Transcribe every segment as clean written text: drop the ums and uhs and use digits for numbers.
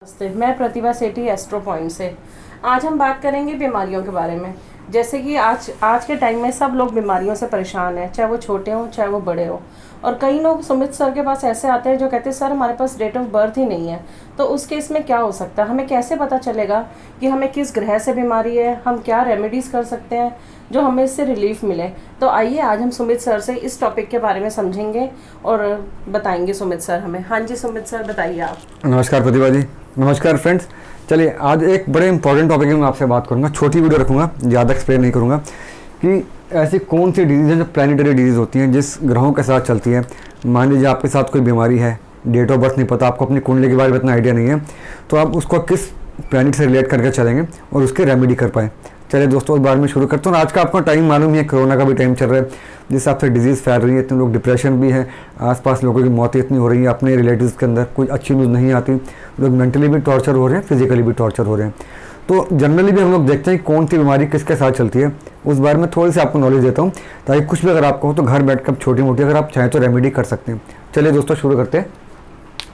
नमस्ते, मैं प्रतिभा सेठी astro point से। आज हम बात करेंगे बीमारियों के बारे में। जैसे कि आज के टाइम में सब लोग बीमारियों से परेशान हैं, चाहे वो छोटे हों चाहे वो बड़े हों। और कई लोग सुमित सर के पास ऐसे आते हैं जो कहते हैं सर हमारे पास डेट ऑफ बर्थ ही नहीं है। तो उस केस में क्या हो सकता है, हमें कैसे पता चलेगा कि हमें किस ग्रह से बीमारी है, हम क्या रेमेडीज़ कर सकते हैं जो हमें इससे रिलीफ मिले। तो आइए आज हम सुमित सर से इस टॉपिक के बारे में समझेंगे और बताएंगे सुमित सर हमें। हाँ जी सुमित सर, बताइए आप। नमस्कार प्रतिभा जी। नमस्कार फ्रेंड्स। चलिए आज एक बड़े इंपॉर्टेंट टॉपिक में मैं आपसे बात करूंगा। छोटी वीडियो रखूंगा, ज़्यादा एक्सप्लेन नहीं करूंगा कि ऐसी कौन सी डिजीज़ हैं जो प्लानिटरी डिजीज़ होती हैं, जिस ग्रहों के साथ चलती है। मान लीजिए आपके साथ कोई बीमारी है, डेट ऑफ बर्थ नहीं पता, आपको अपनी कुंडली के बारे में इतना आइडिया नहीं है, तो आप उसको किस प्लानिट से रिलेट करके चलेंगे और उसके रेमेडी कर पाएँ। चलिए दोस्तों इस बारे में शुरू करते हैं। आज का आपका टाइम मालूम ही है, कोरोना का भी टाइम चल रहा है, जिस हिसाब से डिजीज़ फैल रही है, इतने लोग डिप्रेशन भी है, आसपास लोगों की मौतें इतनी हो रही हैं, अपने रिलेटिव्स के अंदर कोई अच्छी न्यूज़ नहीं आती, लोग मेंटली भी टॉर्चर हो रहे हैं, फिजिकली भी टॉर्चर हो रहे हैं। तो जनरली भी हम लोग देखते हैं कौन सी बीमारी किसके साथ चलती है, उस बारे में थोड़ी सी आपको नॉलेज देता हूँ, ताकि कुछ भी अगर आपको हो तो घर बैठ कर छोटी मोटी अगर आप चाहें तो रेमेडी कर सकते हैं। चलिए दोस्तों शुरू करते हैं।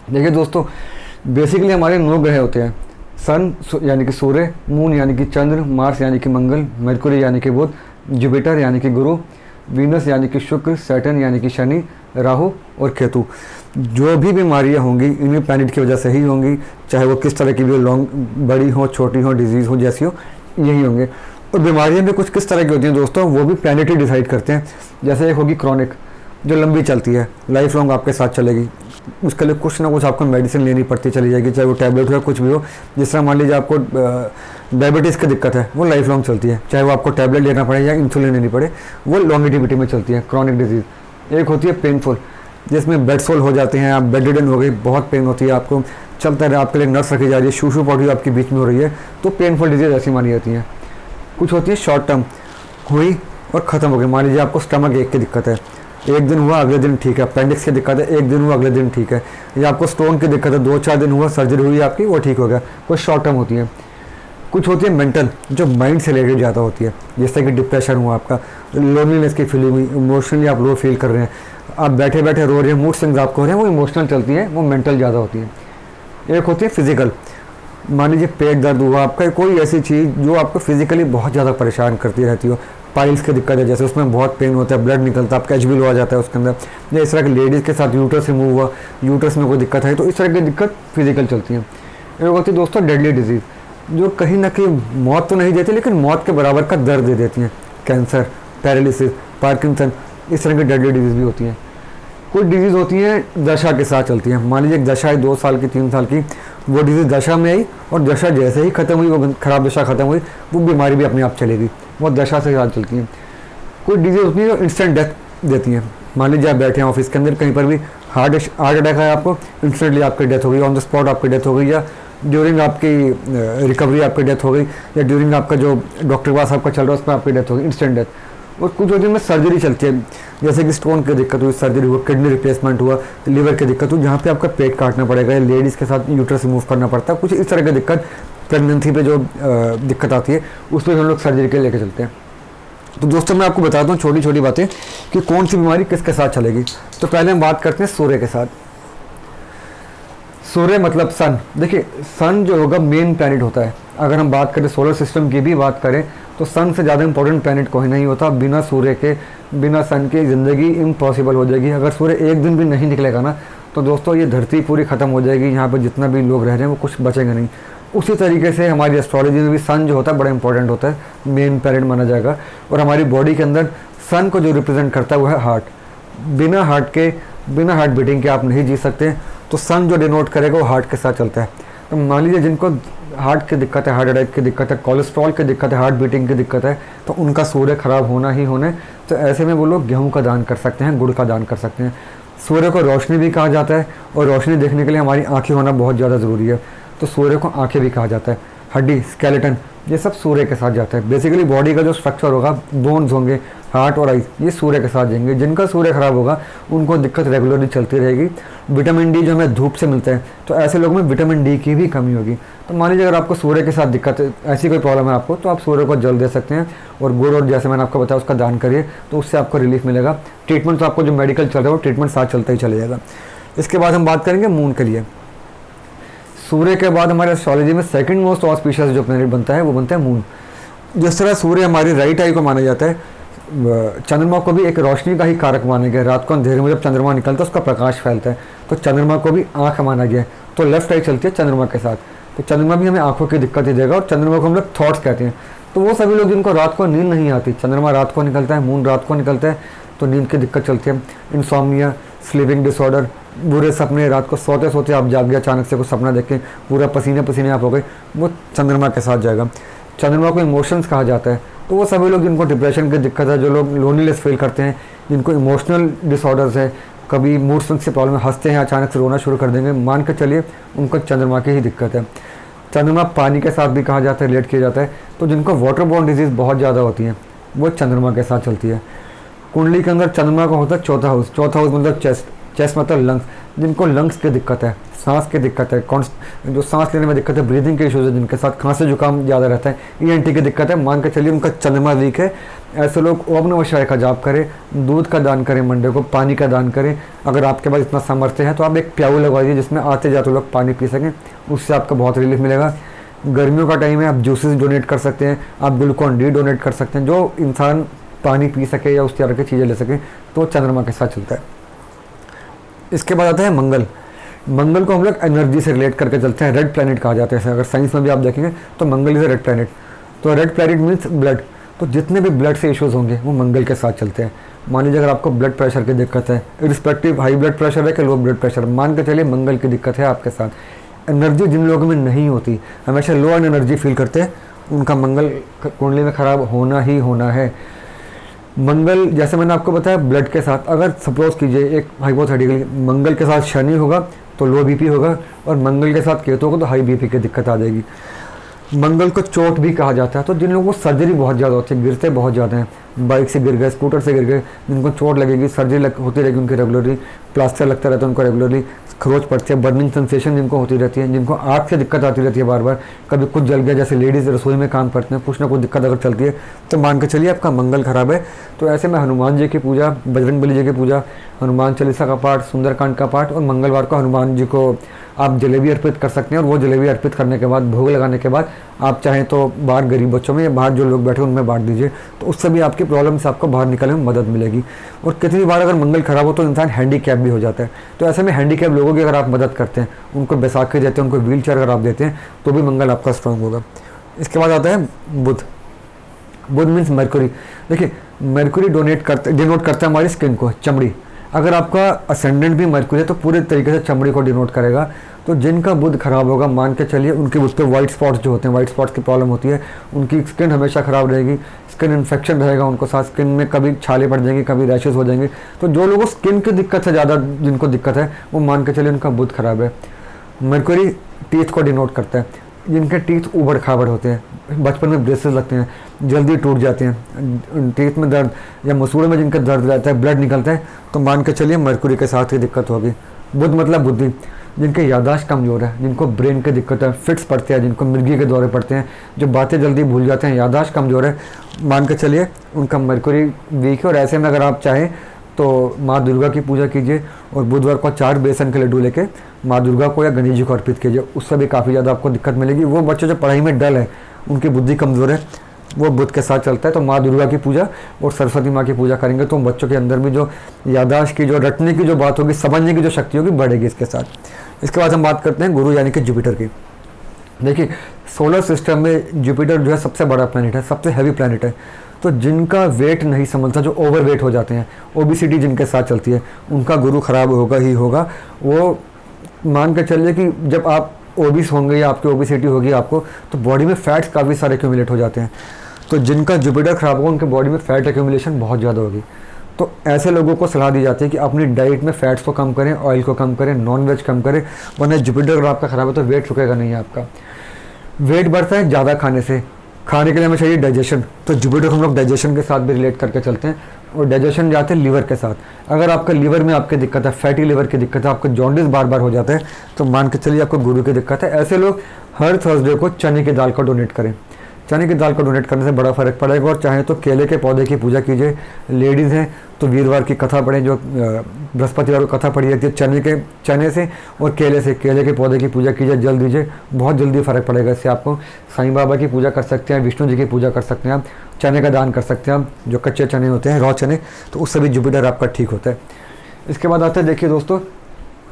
देखिए दोस्तों, बेसिकली हमारे 9 ग्रह होते हैं। सन यानी कि सूर्य, मून यानी कि चंद्र, मार्स यानी कि मंगल, मरकुरी यानी कि बुध, जुपिटर यानी कि गुरु, वीनस यानी कि शुक्र, सैटर्न यानी कि शनि, राहु और केतु। जो भी बीमारियां होंगी इन्हीं प्लैनेट की वजह से ही होंगी, चाहे वो किस तरह की भी हो, लॉन्ग बड़ी हो, छोटी हो, डिजीज़ हो, जैसी हो, यही होंगे। और बीमारियां भी कुछ किस तरह की होती हैं दोस्तों, वो भी प्लैनेट ही डिसाइड करते हैं। जैसे एक होगी क्रॉनिक, जो लंबी चलती है, लाइफ लॉन्ग आपके साथ चलेगी, उसके लिए कुछ ना कुछ आपको मेडिसिन लेनी पड़ती चली जाएगी, चाहे वो टैबलेट हो या कुछ भी हो। जिस तरह मान लीजिए आपको डायबिटीज़ की दिक्कत है, वो लाइफ लॉन्ग चलती है, चाहे वो आपको टैबलेट लेना पड़े या इंसुलिन लेनी पड़े, वो लॉन्गिटिविटी में चलती है क्रॉनिक डिजीज़। एक होती है पेनफुल, जिसमें बेड सोल हो जाते हैं, आप बेड रिडन हो गई, बहुत पेन होती है, आपको चलता रहे, आपके लिए नर्स रखी जा रही है, शू पॉटी आपकी बीच में हो रही है, तो पेनफुल डिजीज़ ऐसी मानी जाती हैं। कुछ होती है शॉर्ट टर्म, हुई और ख़त्म हो गई। मान लीजिए आपको स्टमक एक की दिक्कत है, एक दिन हुआ अगले दिन ठीक है, अपेंडिक्स की दिक्कत है, एक दिन हुआ अगले दिन ठीक है, या आपको स्टोन की दिक्कत है, 2-4 दिन हुआ, सर्जरी हुई आपकी, वो ठीक हो गया, कुछ शॉर्ट टर्म होती है। कुछ होती है मेंटल, जो माइंड से रिलेटेड ज़्यादा होती है, जैसे कि डिप्रेशन हुआ आपका, लोनलीनेस की फीलिंग हुई, इमोशनली आप लो फील कर रहे हैं, आप बैठे बैठे रो रहे हैं, मूड स्विंग्स आपको हो रहे हैं, वो इमोशनल चलती हैं, वो मेंटल ज़्यादा होती है। एक होती है फिजिकल, मान लीजिए पेट दर्द हुआ आपका, कोई ऐसी चीज़ जो आपको फिजिकली बहुत ज़्यादा परेशान करती रहती हो, पाइल्स की दिक्कत है, जैसे उसमें बहुत पेन होता है, ब्लड निकलता है, आपका एच बी लो आ जाता है उसके अंदर, या इस तरह की लेडीज़ के साथ यूट्रस रिमूव हुआ, यूट्रस में कोई दिक्कत है, तो इस तरह की दिक्कत फिजिकल चलती है। एक होती है दोस्तों डेडली डिजीज़, जो कहीं ना कहीं मौत तो नहीं देती लेकिन मौत के बराबर का दर्द दे देती हैं, कैंसर, पैरालिसिस, पार्किंसन, इस तरह की डेडली डिजीज़ भी होती हैं। कुछ डिजीज़ होती हैं दशा के साथ चलती हैं, मान लीजिए एक दशा है 2 साल की, 3 साल की, वो डिजीज़ दशा में आई और दशा जैसे ही ख़त्म हुई, वो खराब दशा ख़त्म हुई, वो बीमारी भी अपने आप चलेगी, वो दशा से साथ चलती हैं। कुछ डिजीज़ होती है जो इंस्टेंट डेथ देती हैं, मान लीजिए आप बैठे हैं ऑफिस के अंदर, कहीं पर भी हार्ट अटैक है आपको, इंस्टेंटली आपकी डेथ हो गई, ऑन द स्पॉट आपकी डेथ हो गई, या ड्यूरिंग आपकी रिकवरी आपकी डेथ हो गई, या ड्यूरिंग आपका जो डॉक्टर के पास आपका चल रहा है उसमें आपकी डेथ हो गई, इंस्टेंट डेथ। और कुछ होती है में सर्जरी चलती है, जैसे कि स्टोन की दिक्कत हुई, सर्जरी हुआ, किडनी रिप्लेसमेंट हुआ, लीवर की दिक्कत हुई, जहाँ पे आपका पेट काटना पड़ेगा, लेडीज़ के साथ यूट्रस रिमूव करना पड़ता है, कुछ इस तरह की दिक्कत, प्रेगनेंसी पे जो दिक्कत आती है उस पर हम लोग सर्जरी के लेके चलते हैं। तो दोस्तों मैं आपको बताता हूँ छोटी छोटी बातें कि कौन सी बीमारी किसके साथ चलेगी। तो पहले हम बात करते हैं सूर्य के साथ। सूर्य मतलब सन। देखिए सन जो होगा मेन प्लैनेट होता है। अगर हम बात करें सोलर सिस्टम की भी बात करें तो सन से ज़्यादा इंपॉर्टेंट प्लैनेट कोई नहीं होता। बिना सूर्य के, बिना सन के ज़िंदगी इम्पॉसिबल हो जाएगी। अगर सूर्य एक दिन भी नहीं निकलेगा ना तो दोस्तों ये धरती पूरी ख़त्म हो जाएगी, यहाँ पर जितना भी लोग रह रहे हैं वो कुछ बचेंगे नहीं। उसी तरीके से हमारी एस्ट्रोलॉजी में भी सन जो होता है बड़ा इंपॉर्टेंट होता है, मेन प्लैनेट माना जाएगा। और हमारी बॉडी के अंदर सन को जो रिप्रेजेंट करता है वो है हार्ट। बिना हार्ट के, बिना हार्ट बीटिंग के आप नहीं जी सकते। तो सन जो डिनोट करेगा वो हार्ट के साथ चलता है। तो मान लीजिए जिनको हार्ट की दिक्कत है, हार्ट अटैक की दिक्कत है, कोलेस्ट्रॉल की दिक्कत है, हार्ट बीटिंग की दिक्कत है, तो उनका सूर्य खराब होना ही होना है। तो ऐसे में वो लोग गेहूँ का दान कर सकते हैं, गुड़ का दान कर सकते हैं। सूर्य को रोशनी भी कहा जाता है और रोशनी देखने के लिए हमारी आँखें होना बहुत ज़्यादा ज़रूरी है। तो सूर्य को आँखें भी कहा जाता है। हड्डी, स्केलेटन, ये सब सूर्य के साथ जाता है। बेसिकली बॉडी का जो स्ट्रक्चर होगा, बोन्स होंगे, हार्ट और आइज, ये सूर्य के साथ जाएंगे। जिनका सूर्य खराब होगा उनको दिक्कत रेगुलरली चलती रहेगी। विटामिन डी जो हमें धूप से मिलता है, तो ऐसे लोगों में विटामिन डी की भी कमी होगी। तो मान लीजिए अगर आपको सूर्य के साथ दिक्कत है, ऐसी कोई प्रॉब्लम है आपको, तो आप सूर्य को जल दे सकते हैं और गुड़ और जैसे मैंने आपको बताया उसका दान करिए, तो उससे आपको रिलीफ मिलेगा। ट्रीटमेंट तो आपको जो मेडिकल चल रहा है वो ट्रीटमेंट साथ चलता ही चलेगा। इसके बाद हम बात करेंगे मून के लिए। सूर्य के बाद हमारे एस्ट्रोलॉजी में सेकंड मोस्ट ऑस्पिशियस जो प्लैनेट बनता है वो बनता है मून। जिस तरह सूर्य हमारी राइट आई को माना जाता है, चंद्रमा को भी एक रोशनी का ही कारक माना गया है। रात को अंधेरे में जब चंद्रमा निकलता है उसका प्रकाश फैलता है, तो चंद्रमा को भी आँख माना गया है। तो लेफ्ट आई चलती है चंद्रमा के साथ, तो चंद्रमा भी हमें आँखों की दिक्कत ही देगा। और चंद्रमा को हम लोग थॉट्स कहते हैं। तो वो सभी लोग जिनको रात को नींद नहीं आती, चंद्रमा रात को निकलता है, मून रात को निकलता है, तो नींद की दिक्कत चलती है। इंसोम्निया, स्लीपिंग डिसऑर्डर, बुरे सपने, रात को सोते सोते आप जाग गए, अचानक से कुछ सपना देख के पूरा पसीने पसीने आप हो गए, वो चंद्रमा के साथ जाएगा। चंद्रमा को इमोशंस कहा जाता है। तो वो सभी लोग जिनको डिप्रेशन की दिक्कत है, जो लोग लोनलीनेस फील करते हैं, जिनको इमोशनल डिसऑर्डर्स है, कभी मूड स्विंग से प्रॉब्लम, हंसते हैं अचानक से रोना शुरू कर देंगे, मान के चलिए उनको चंद्रमा की ही दिक्कत है। चंद्रमा पानी के साथ भी कहा जाता है, रिलेट किया जाता है। तो जिनको वाटर बोर्न डिजीज़ बहुत ज़्यादा होती है वो चंद्रमा के साथ चलती है। कुंडली के अंदर चंद्रमा का होता है चौथा हाउस। चौथा हाउस मतलब चेस्ट, चेस्ट मतलब लंग्स। जिनको लंग्स की दिक्कत है, सांस की दिक्कत है, जो सांस लेने में दिक्कत है, ब्रीदिंग के इश्यूज है, जिनके साथ खांसी जुकाम ज़्यादा रहता है, ENT की दिक्कत है, मान के चलिए उनका चंद्रमा वीक है, ऐसे लोग ओम नमः शिवाय का जाप करें, दूध का दान करें, मंडे को पानी का दान करें। अगर आपके पास इतना सामर्थ्य है तो आप एक प्याऊ लगवाइए जिसमें आते जाते लोग पानी पी सकें, उससे आपको बहुत रिलीफ मिलेगा। गर्मियों का टाइम है, आप जूसेस डोनेट कर सकते हैं, आप ग्लूकॉन डी डोनेट कर सकते हैं, जो इंसान पानी पी सके या उस तरह की चीज़ें ले सके, तो चंद्रमा के साथ चलता है। इसके बाद आता है मंगल। मंगल को हम लोग एनर्जी से रिलेट करके चलते हैं, रेड प्लैनेट कहा जाता है। अगर साइंस में भी आप देखेंगे तो मंगल इज अ रेड प्लैनेट। तो रेड प्लैनेट मीन्स ब्लड। तो जितने भी ब्लड से इश्यूज होंगे वो मंगल के साथ चलते हैं। मान लीजिए अगर आपको ब्लड प्रेशर की दिक्कत है, रिस्पेक्टिव हाई ब्लड प्रेशर है कि लो ब्लड प्रेशर, मान के चलिए मंगल की दिक्कत है आपके साथ। एनर्जी जिन लोगों में नहीं होती, हमेशा लो एन एनर्जी फील करते हैं, उनका मंगल कुंडली में खराब होना ही होना है। मंगल, जैसे मैंने आपको बताया, ब्लड के साथ, अगर सपोज कीजिए एक हाइपोथेटिकली मंगल के साथ शनि होगा तो लो बीपी होगा, और मंगल के साथ केतु होगा तो हाई बीपी की दिक्कत आ जाएगी। मंगल को चोट भी कहा जाता है। तो जिन लोगों को सर्जरी बहुत ज़्यादा होती है, गिरते बहुत ज़्यादा हैं, बाइक से गिर गए, स्कूटर से गिर गए, जिनको चोट लगेगी, सर्जरी होती रहेगी उनकी रेगुलरली, प्लास्टर लगता रहता है उनको रेगुलरली, खरोच पड़ती है, बर्निंग सेंसेशन जिनको होती रहती है, जिनको आँख से दिक्कत आती रहती है बार बार, कभी कुछ जल गया, जैसे लेडीज़ रसोई में काम करते हैं, कुछ ना कुछ दिक्कत अगर चलती है तो मान के चलिए आपका मंगल खराब है। तो ऐसे में हनुमान जी की पूजा, बजरंगबली जी की पूजा, हनुमान चालीसा का पाठ, सुंदरकांड का पाठ, और मंगलवार को हनुमान जी को आप जलेबी अर्पित कर सकते हैं। और वो जलेबी अर्पित करने के बाद, भोग लगाने के बाद, आप चाहें तो बाहर गरीब बच्चों में या बाहर जो लोग बैठे उनमें बांट दीजिए, तो उससे भी आपकी प्रॉब्लम से आपको बाहर निकलने में मदद मिलेगी। और कितनी बार अगर मंगल खराब हो तो इंसान हैंडीकैप भी हो जाता है। तो ऐसे में हैंडीकैप लोगों की अगर आप मदद करते हैं, उनको बैसाखी देते हैं, उनको व्हील चेयर अगर आप देते हैं, तो भी मंगल आपका स्ट्रांग होगा। इसके बाद आता है बुध। बुध मीन्स मरकुरी। देखिए, मरकुरी डिनोट करता है हमारी स्किन को, चमड़ी। अगर आपका असेंडेंट भी मरकुरी है तो पूरे तरीके से चमड़ी को डिनोट करेगा। तो जिनका बुध खराब होगा, मान के चलिए उनके बुध पे वाइट स्पॉट्स जो होते हैं, वाइट स्पॉट्स की प्रॉब्लम होती है, उनकी स्किन हमेशा ख़राब रहेगी, स्किन इन्फेक्शन रहेगा उनको, साथ स्किन में कभी छाले पड़ जाएंगे, कभी रैशेस हो जाएंगे। तो जो लोगों को स्किन की दिक्कत से ज़्यादा जिनको दिक्कत है, वो मान के चलिए उनका बुध खराब है। मरकुरी टीथ को डिनोट करता है। जिनके टीथ उबड़ खाबड़ होते हैं, बचपन में ब्रेसेस लगते हैं, जल्दी टूट जाते हैं, टीथ में दर्द या मसूड़े में जिनका दर्द रहता है, ब्लड निकलता है, तो मान के चलिए मरकुरी के साथ ही दिक्कत होगी। बुध मतलब बुद्धि। जिनके याददाश्त कमज़ोर है, जिनको ब्रेन की दिक्कत है, फिट्स पड़ते हैं, जिनको मिर्गी के दौरे पड़ते हैं, जो बातें जल्दी भूल जाते हैं, याददाश्त कमज़ोर है, मान के चलिए उनका मरकुरी वीक है। और ऐसे में अगर आप चाहें तो माँ दुर्गा की पूजा कीजिए, और बुधवार को 4 बेसन के लड्डू लेके माँ दुर्गा को या गणेश जी को अर्पित कीजिए, उससे भी काफ़ी ज़्यादा आपको दिक्कत मिलेगी। वो बच्चे जो पढ़ाई में डल है, उनकी बुद्धि कमज़ोर है, वो बुध के साथ चलता है। तो माँ दुर्गा की पूजा और सरस्वती माँ की पूजा करेंगे तो बच्चों के अंदर भी जो याददाश्त की, जो रटने की जो बात होगी, समझने की जो शक्ति होगी, बढ़ेगी इसके साथ। इसके बाद हम बात करते हैं गुरु यानी कि जुपिटर की। देखिए, सोलर सिस्टम में जुपिटर जो है सबसे बड़ा प्लैनेट है, सबसे हैवी प्लैनेट है। तो जिनका वेट नहीं समझता, जो ओवर वेट हो जाते हैं, ओबेसिटी जिनके साथ चलती है, उनका गुरु खराब होगा ही होगा। वो मान के चलिए कि जब आप ओबीस होंगे या आपकी ओबेसिटी होगी आपको, तो बॉडी में फैट्स काफ़ी सारे एक्यूमुलेट हो जाते हैं। तो जिनका जुपिटर खराब होगा, उनके बॉडी में फैट एक्यूमुलेशन बहुत ज़्यादा होगी। तो ऐसे लोगों को सलाह दी जाती है कि अपनी डाइट में फैट्स को कम करें, ऑयल को कम करें, नॉन वेज कम करें, वरना जुपिटर अगर आपका ख़राब है तो वेट रुकेगा नहीं आपका। वेट बढ़ता है ज़्यादा खाने से। खाने के लिए हमें चाहिए डाइजेशन, तो जुपिटर हम लोग डाइजेशन के साथ भी रिलेट करके चलते हैं, और डाइजेशन जाते हैं लीवर के साथ। अगर आपका लीवर में आपकी दिक्कत है, फैटी लीवर की दिक्कत है, आपको जॉन्डिस बार बार हो जाता है, तो मान के चलिए आपको गुरु की दिक्कत है। ऐसे लोग हर थर्सडे को चने की दाल को डोनेट करें। चने की दाल को डोनेट करने से बड़ा फ़र्क पड़ेगा। और चाहे तो केले के पौधे की पूजा कीजिए। लेडीज़ हैं तो वीरवार की कथा पढ़ें, जो बृहस्पतिवार को कथा पढ़ी जाती है चने से और केले से, केले के पौधे की पूजा कीजिए, जल दीजिए, बहुत जल्दी फ़र्क पड़ेगा इससे आपको। साईं बाबा की पूजा कर सकते हैं, विष्णु जी की पूजा कर सकते हैं आप, चने का दान कर सकते हैं आप, जो कच्चे चने होते हैं, रॉ चने, तो उससे भी जुपिटर आपका ठीक होता है। इसके बाद आता है, देखिए दोस्तों,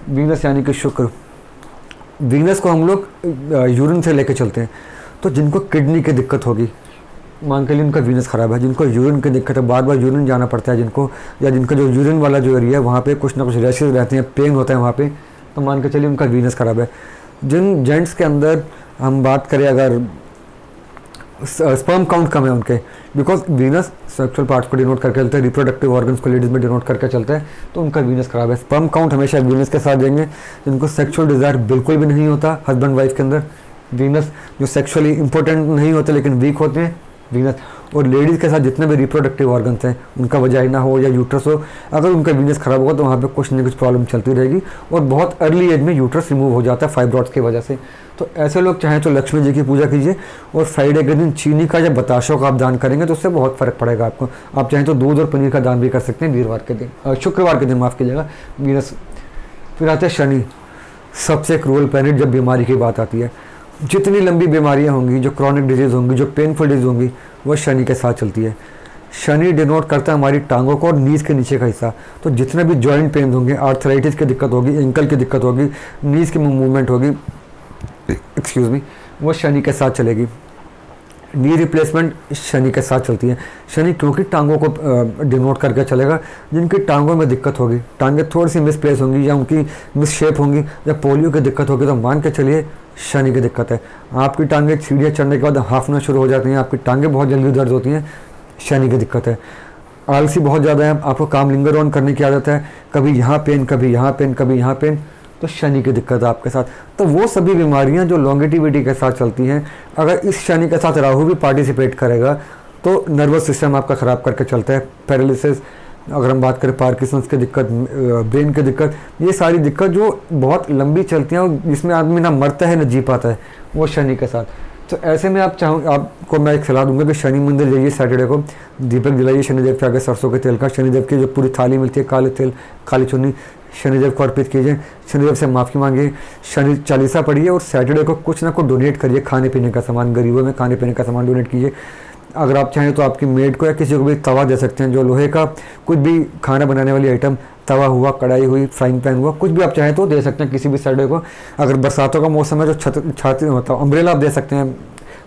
वीनस यानी कि शुक्र। वीनस को हम लोग यूरिन से लेके चलते हैं। तो जिनको किडनी की दिक्कत होगी, मान के लिए उनका वीनस ख़राब है, जिनको यूरिन की दिक्कत है, बार बार यूरिन जाना पड़ता है जिनको, या जिनका जो यूरिन वाला जो एरिया है वहाँ पे कुछ ना कुछ रैशेज रहते हैं, पेन होता है वहाँ पे, तो मान के चलिए उनका वीनस ख़राब है। जिन जेंट्स के अंदर हम बात करें अगर स्पर्म काउंट कम है उनके, बिकॉज वीनस सेक्सुअल पार्ट्स को डिनोट करके चलता है, रिप्रोडक्टिव ऑर्गन्स को लेडीज़ में डिनोट करके चलता है, तो उनका वीनस ख़राब है। स्पर्म काउंट हमेशा वीनस के साथ देंगे। जिनको सेक्सुअल डिज़ायर बिल्कुल भी नहीं होता हस्बैंड वाइफ के अंदर, वीनस जो सेक्सुअली इंपॉर्टेंट नहीं होते लेकिन वीक होते हैं, वीनस। और लेडीज़ के साथ जितने भी रिप्रोडक्टिव ऑर्गन्स हैं, उनका वजाइना हो या यूट्रस हो, अगर उनका वीनस ख़राब होगा तो वहाँ पे कुछ न कुछ प्रॉब्लम चलती रहेगी और बहुत अर्ली एज में यूट्रस रिमूव हो जाता है फाइब्रॉइड्स की वजह से। तो ऐसे लोग चाहें तो लक्ष्मी जी की पूजा कीजिए और फ्राइडे के दिन चीनी का या बताशों का आप दान करेंगे तो उससे बहुत फ़र्क पड़ेगा आपको। आप चाहें तो दूध और पनीर का दान भी कर सकते हैं वीरवार के दिन, शुक्रवार के दिन, माफ़ कीजिएगा, वीनस। फिर आते हैं शनि, सबसे क्रूअल प्लैनेट जब बीमारी की बात आती है। जितनी लंबी बीमारियां होंगी, जो क्रॉनिक डिजीज़ होंगी, जो पेनफुल डिजीज़ होंगी, वो शनि के साथ चलती है। शनि डिनोट करता है हमारी टांगों को और नीज के नीचे का हिस्सा। तो जितने भी जॉइंट पेन होंगे, आर्थराइटिस की दिक्कत होगी, एंकल की दिक्कत होगी, नीज की मूवमेंट होगी, एक्सक्यूज़ मी, वो शनि के साथ चलेगी। नी रिप्लेसमेंट शनि के साथ चलती है। शनि क्योंकि टांगों को डिनोट करके चलेगा। जिनकी टांगों में दिक्कत होगी, टांगें थोड़ी सी मिसप्लेस होंगी या उनकी मिस शेप होंगी या पोलियो की दिक्कत होगी, तो मान के चलिए शनि की दिक्कत है। आपकी टांगें सीढ़ियाँ चढ़ने के बाद हाफना शुरू हो जाती हैं, आपकी टांगें बहुत जल्दी दर्द होती हैं, शनि की दिक्कत है। आलसी बहुत ज़्यादा है, आपको काम लिंगर ऑन करने की आदत है, कभी यहाँ पेन, कभी यहाँ पेन, कभी यहाँ पेन, तो शनि की दिक्कत है आपके साथ। तो वो सभी बीमारियां जो लॉन्गेटिविटी के साथ चलती हैं, अगर इस शनि के साथ राहु भी पार्टिसिपेट करेगा तो नर्वस सिस्टम आपका ख़राब करके चलता है। पैरालिसिस, अगर हम बात करें पार्किंसंस की दिक्कत, ब्रेन की दिक्कत, ये सारी दिक्कत जो बहुत लंबी चलती हैं, जिसमें आदमी ना मरता है ना जी पाता है, वो शनि के साथ। तो ऐसे में आपको मैं एक सलाह दूंगा कि शनि मंदिर जाइए, सैटरडे को दीपक जलाइए शनिदेव के आगे सरसों के तेल का। शनिदेव की जो पूरी थाली मिलती है, काले तेल, काली चुन्नी, शनिदेव को अर्पित कीजिए, शनिदेव से माफ़ी मांगिए, शनि चालीसा पढ़िए और सैटरडे को कुछ ना कुछ डोनेट करिए, खाने पीने का सामान, गरीबों में खाने पीने का सामान डोनेट कीजिए। अगर आप चाहें तो आपकी मेड को या किसी को भी तवा दे सकते हैं, जो लोहे का कुछ भी खाना बनाने वाली आइटम, तवा हुआ, कढ़ाई हुई, फ्राइंग पैन हुआ, कुछ भी आप चाहें तो दे सकते हैं किसी भी सैटरडे को। अगर बरसातों का मौसम है जो छाती होता है, अम्ब्रेला आप दे सकते हैं,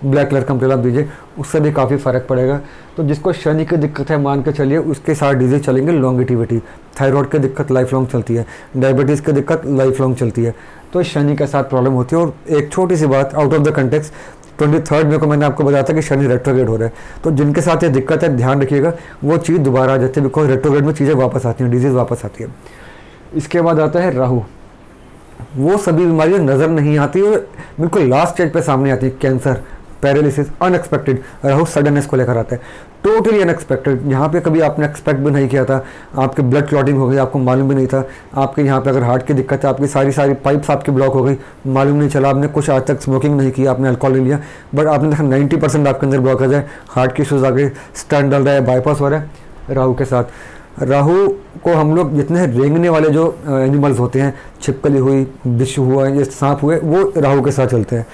ब्लैक कलर का अम्ब्रेला दीजिए, उससे भी काफ़ी फ़र्क पड़ेगा। तो जिसको शनि की दिक्कत है, मान के चलिए उसके साथ डिजीज चलेंगे लॉन्गेटिविटी। थायराइड की दिक्कत लाइफ लॉन्ग चलती है, डायबिटीज़ की दिक्कत लाइफ लॉन्ग चलती है, तो शनि के साथ प्रॉब्लम होती है। और एक छोटी सी बात आउट ऑफ द कंटेक्स्ट, 23 मई को मैंने आपको बताया था कि शनि रेट्रोग्रेड हो रहा है, तो जिनके साथ ये दिक्कत है ध्यान रखिएगा, वो चीज़ दोबारा आ जाती है, बिकॉज रेट्रोग्रेड में चीज़ें वापस आती हैं, डिजीज़ वापस आती है। इसके बाद आता है राहु। वो सभी बीमारियाँ नज़र नहीं आती और बिल्कुल लास्ट स्टेज पे सामने आती है, cancer, paralysis, unexpected. Rahu suddenness को लेकर आता है, टोटली अनएक्सपेक्टेड, यहाँ पे कभी आपने एक्सपेक्ट भी नहीं किया था। आपके ब्लड क्लॉटिंग हो गई, आपको मालूम भी नहीं था। आपके यहाँ पे अगर हार्ट की दिक्कत है, आपकी सारी पाइप्स आपकी ब्लॉक हो गई, मालूम नहीं चला। आपने कुछ आज तक स्मोकिंग नहीं की, आपने अल्कोहल नहीं लिया, बट आपने देखा 90% आपके अंदर ब्लॉकेज है, हार्ट की इशूज़ आ गई, स्टेंट डल रहा है, बाईपास हो रहा है, राहु के साथ। राहु को हम लोग जितने रेंगने वाले जो एनिमल्स होते हैं, छिपकली हुई, बिच्छू हुआ, ये सांप हुए, वो राहु के साथ चलते हैं।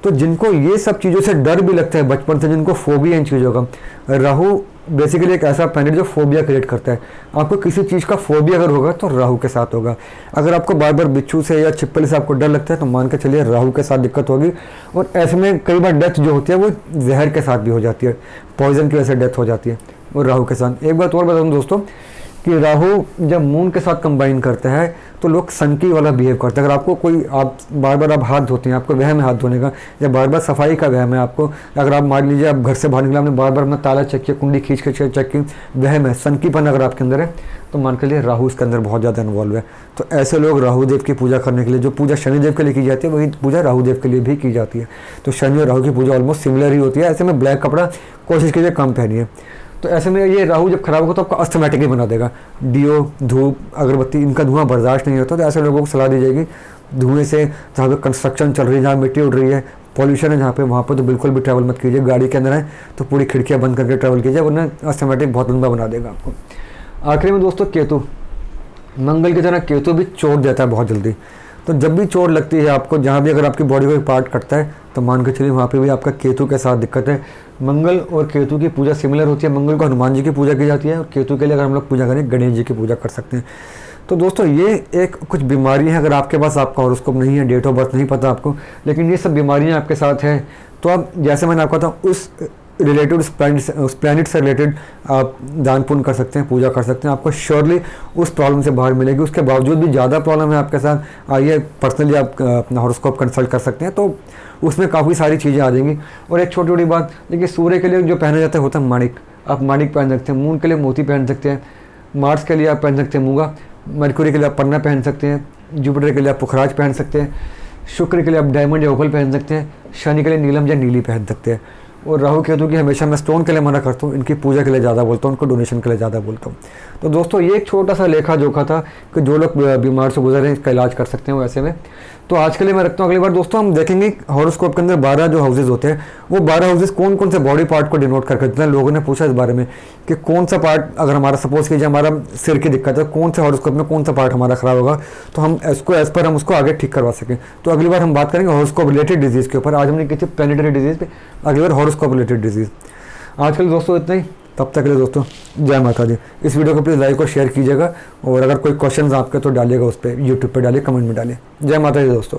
तो जिनको ये सब चीज़ों से डर भी लगता है बचपन से, जिनको फोबिया इन चीज़ों का, राहु बेसिकली एक ऐसा प्लैनेट जो फोबिया क्रिएट करता है। आपको किसी चीज़ का फोबिया अगर होगा तो राहु के साथ होगा। अगर आपको बार बार बिच्छू से या छिपकली से आपको डर लगता है तो मान के चलिए राहु के साथ दिक्कत होगी। और ऐसे में कई बार डेथ जो होती है वो जहर के साथ भी हो जाती है, पॉइजन की वजह से डेथ हो जाती है वो राहु के साथ। एक बात और बताऊँ दोस्तों कि राहु जब मून के साथ कंबाइन करता है तो लोग सनकी वाला बिहेव करते हैं। अगर आपको कोई, आप बार आप हाथ धोते हैं, आपको वहम है हाथ धोने का, या बार बार सफाई का वहम है आपको, अगर आप मान लीजिए आप घर से बाहर निकले, आपने बार बार अपना ताला चेक किया, कुंडी खींच के चेक की, वहम है, सनकीपन अगर आपके अंदर है, तो मान के लिए राहु इसके अंदर बहुत ज़्यादा इन्वॉल्व है। तो ऐसे लोग राहु देव की पूजा करने के लिए, जो पूजा शनिदेव के लिए की जाती है वही पूजा राहु देव के लिए भी की जाती है। तो शनि और राहु की पूजा ऑलमोस्ट सिमिलर ही होती है। ऐसे में ब्लैक कपड़ा कोशिश कीजिए कम पहनिए। तो ऐसे में ये राहु जब खराब होगा तो आपको अस्थमैटिक ही बना देगा। डियो, धूप, अगरबत्ती, इनका धुआं बर्दाश्त नहीं होता, तो ऐसे लोगों को सलाह दी जाएगी धुएं से, जहाँ पे कंस्ट्रक्शन चल रही है, जहाँ मिट्टी उड़ रही है, पॉल्यूशन है जहाँ पे, वहाँ पर तो बिल्कुल भी ट्रैवल मत कीजिए। गाड़ी के अंदर है तो पूरी खिड़कियाँ बंद करके ट्रैवल कीजिए, वरना अस्थमैटिक बहुत लंबा बना देगा आपको। आखिरी में दोस्तों केतु, मंगल की तरह केतु भी चोट देता है बहुत जल्दी। तो जब भी चोट लगती है आपको, जहाँ भी अगर आपकी बॉडी को एक पार्ट कटता है तो मान के चलिए वहाँ पे भी आपका केतु के साथ दिक्कत है। मंगल और केतु की पूजा सिमिलर होती है। मंगल को हनुमान जी की पूजा की जाती है और केतु के लिए अगर हम लोग पूजा करें गणेश जी की पूजा कर सकते हैं। तो दोस्तों ये एक कुछ बीमारी है, अगर आपके पास आपका हॉरोस्कोप नहीं है, डेट ऑफ बर्थ नहीं पता आपको, लेकिन ये सब बीमारियाँ आपके साथ हैं, तो आप जैसे मैंने आपको कहा था उस रिलेटेड उस प्लैनेट से रिलेटेड आप दान पुण्य कर सकते हैं, पूजा कर सकते हैं, आपको श्योरली उस प्रॉब्लम से बाहर मिलेगी। उसके बावजूद भी ज़्यादा प्रॉब्लम है आपके साथ, आइए पर्सनली आप अपना हॉरोस्कोप कंसल्ट कर सकते हैं, तो उसमें काफ़ी सारी चीज़ें आ जाएंगी। और एक छोटी छोटी बात, देखिए सूर्य के लिए जो पहना जाता है होता है माणिक, आप माणिक पहन सकते हैं। मून के लिए मोती पहन सकते हैं। मार्स के लिए आप पहन सकते हैं मूंगा। मरकुरी के लिए आप पन्ना पहन सकते हैं। जुपिटर के लिए आप पुखराज पहन सकते हैं। शुक्र के लिए आप डायमंड या ओपल पहन सकते हैं। शनि के लिए नीलम या नीली पहन सकते हैं। और राहु केतु की हमेशा मैं स्टोन के लिए मना करता हूँ, इनकी पूजा के लिए ज़्यादा बोलता हूँ, उनको डोनेशन के लिए ज़्यादा बोलता हूँ। तो दोस्तों ये एक छोटा सा लेखा जोखा था कि जो लोग बीमार से गुजर रहे हैं इसका इलाज कर सकते हैं वैसे में। तो आज के लिए मैं रखता हूँ, अगली बार दोस्तों हम देखेंगे हॉरोस्कोप के अंदर 12 जो हाउसेज होते हैं, वो 12 हाउसेज कौन कौन से बॉडी पार्ट को डिनोट करके, जितने लोगों ने पूछा इस बारे में कि कौन सा पार्ट, अगर हमारा सपोज कीजिए हमारा सिर की दिक्कत है, कौन से हॉरोस्कोप में कौन सा पार्ट हमारा खराब होगा, तो हम इसको एज पर हम उसको आगे ठीक करवा सकें। तो अगली बार हम बात करेंगे हॉरोस्कोप रिलेटेड डिजीज़ के ऊपर। आज हमने की थी प्लैनेटरी डिजीज़ पे, अगली बार हॉरोस्कोप रिलेटेड डिजीज़। आज के लिए दोस्तों इतना ही, तब तक के लिए दोस्तों जय माता दी। इस वीडियो को प्लीज़ लाइक और शेयर कीजिएगा, और अगर कोई क्वेश्चन आपके तो डालिएगा, उस पर यूट्यूब पर डालिए, कमेंट में डालिए। जय माता दी दोस्तों।